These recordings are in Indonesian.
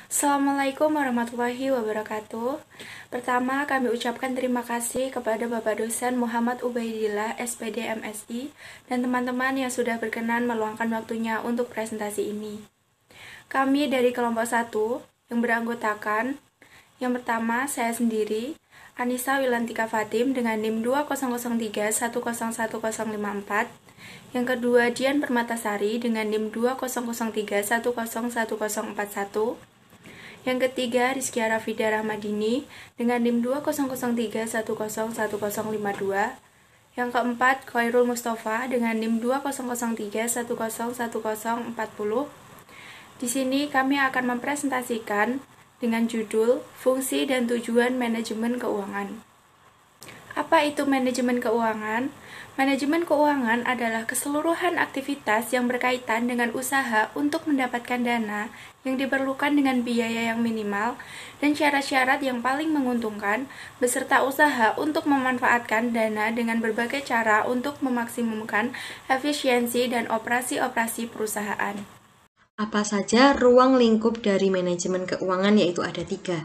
Assalamualaikum warahmatullahi wabarakatuh. Pertama, kami ucapkan terima kasih kepada Bapak Dosen Muhammad Ubaidillah, SPD MSI, dan teman-teman yang sudah berkenan meluangkan waktunya untuk presentasi ini. Kami dari kelompok 1 yang beranggotakan, yang pertama saya sendiri, Anissa Wilantika Fatim dengan NIM 2003101054. Yang kedua, Dian Permatasari dengan NIM 2003101041. Yang ketiga, Rizkia Rafida Rahmadini dengan NIM 2003101052. Yang keempat, Khairul Mustafa dengan NIM 2003101040. Di sini kami akan mempresentasikan dengan judul Fungsi dan Tujuan Manajemen Keuangan. Apa itu manajemen keuangan? Manajemen keuangan adalah keseluruhan aktivitas yang berkaitan dengan usaha untuk mendapatkan dana yang diperlukan dengan biaya yang minimal dan syarat-syarat yang paling menguntungkan, beserta usaha untuk memanfaatkan dana dengan berbagai cara untuk memaksimumkan efisiensi dan operasi-operasi perusahaan. Apa saja ruang lingkup dari manajemen keuangan, yaitu ada 3.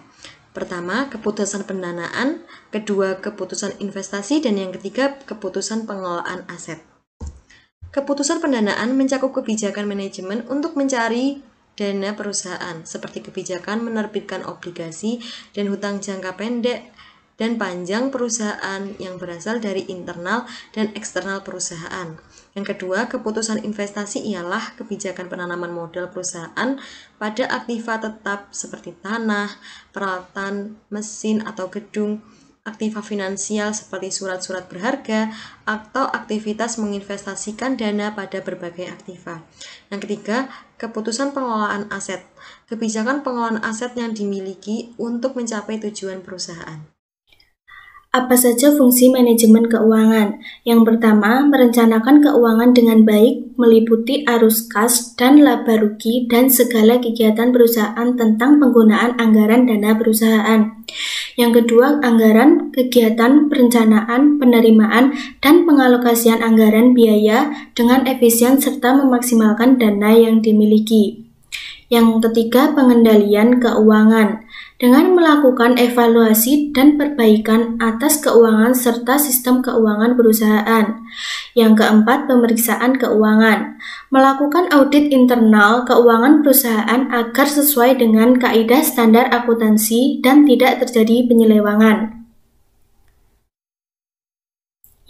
Pertama, keputusan pendanaan, kedua, keputusan investasi, dan yang ketiga, keputusan pengelolaan aset. Keputusan pendanaan mencakup kebijakan manajemen untuk mencari dana perusahaan, seperti kebijakan menerbitkan obligasi dan hutang jangka pendek dan panjang perusahaan yang berasal dari internal dan eksternal perusahaan. Yang kedua, keputusan investasi ialah kebijakan penanaman modal perusahaan pada aktiva tetap seperti tanah, peralatan, mesin atau gedung, aktiva finansial seperti surat-surat berharga, atau aktivitas menginvestasikan dana pada berbagai aktiva. Yang ketiga, keputusan pengelolaan aset, kebijakan pengelolaan aset yang dimiliki untuk mencapai tujuan perusahaan. Apa saja fungsi manajemen keuangan? Yang pertama, merencanakan keuangan dengan baik, meliputi arus kas dan laba rugi dan segala kegiatan perusahaan tentang penggunaan anggaran dana perusahaan. Yang kedua, anggaran, kegiatan, perencanaan, penerimaan, dan pengalokasian anggaran biaya dengan efisien serta memaksimalkan dana yang dimiliki. Yang ketiga, pengendalian keuangan dengan melakukan evaluasi dan perbaikan atas keuangan serta sistem keuangan perusahaan. Yang keempat, pemeriksaan keuangan, melakukan audit internal keuangan perusahaan agar sesuai dengan kaidah standar akuntansi dan tidak terjadi penyelewengan.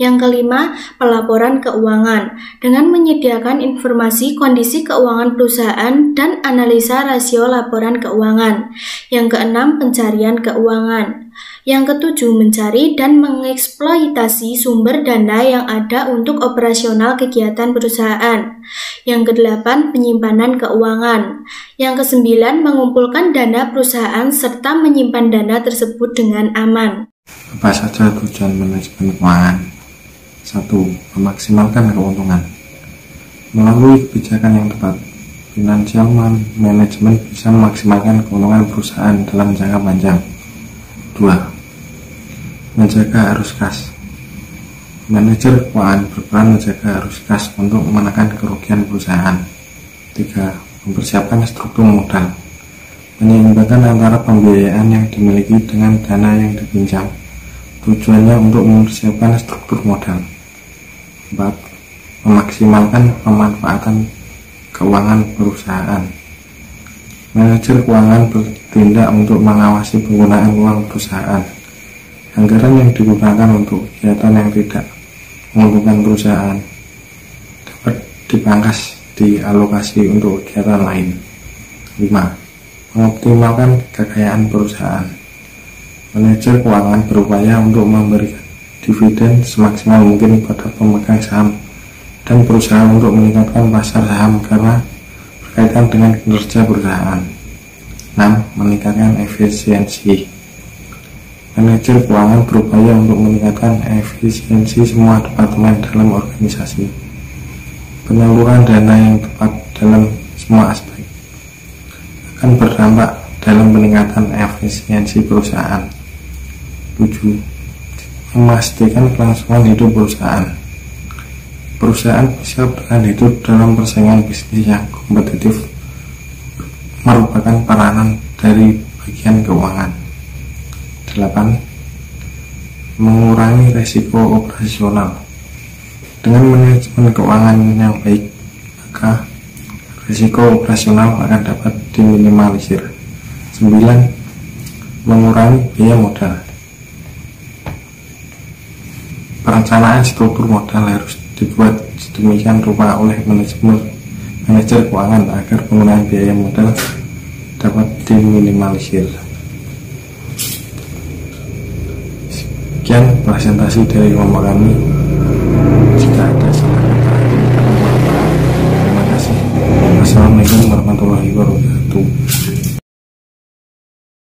Yang kelima, pelaporan keuangan dengan menyediakan informasi kondisi keuangan perusahaan dan analisa rasio laporan keuangan. Yang keenam, pencarian keuangan. Yang ketujuh, mencari dan mengeksploitasi sumber dana yang ada untuk operasional kegiatan perusahaan. Yang kedelapan, penyimpanan keuangan. Yang kesembilan, mengumpulkan dana perusahaan serta menyimpan dana tersebut dengan aman. Apa saja tujuan manajemen keuangan? 1. Memaksimalkan keuntungan. Melalui kebijakan yang tepat, financial management bisa memaksimalkan keuntungan perusahaan dalam jangka panjang. 2. Menjaga arus kas. Manajer keuangan berperan menjaga arus kas untuk menekan kerugian perusahaan. 3. Mempersiapkan struktur modal. Menyeimbangkan antara pembiayaan yang dimiliki dengan dana yang dipinjam. Tujuannya untuk mempersiapkan struktur modal. 4. Memaksimalkan pemanfaatan keuangan perusahaan. Manajer keuangan bertindak untuk mengawasi penggunaan uang perusahaan. Anggaran yang digunakan untuk kegiatan yang tidak menguntungkan perusahaan dapat dipangkas dialokasi untuk kegiatan lain. 5. Mengoptimalkan kekayaan perusahaan. Manajer keuangan berupaya untuk memberikan dividen semaksimal mungkin pada pemegang saham dan perusahaan untuk meningkatkan pasar saham karena berkaitan dengan kinerja perusahaan. 6. Meningkatkan efisiensi. Manajer keuangan berupaya untuk meningkatkan efisiensi semua departemen dalam organisasi. Penyaluran dana yang tepat dalam semua aspek akan berdampak dalam peningkatan efisiensi perusahaan. 7. Memastikan kelangsungan hidup perusahaan. Perusahaan bisa bertahan hidup dalam persaingan bisnis yang kompetitif merupakan peranan dari bagian keuangan. 8. Mengurangi resiko operasional. Dengan manajemen keuangan yang baik, maka risiko operasional akan dapat diminimalisir. 9. Mengurangi biaya modal. Perencanaan struktur modal harus dibuat sedemikian rupa oleh manajer keuangan agar penggunaan biaya modal dapat diminimalisir. Sekian presentasi dari kelompok kami. Jika ada salah kata, terima kasih. Wassalamualaikum warahmatullahi wabarakatuh.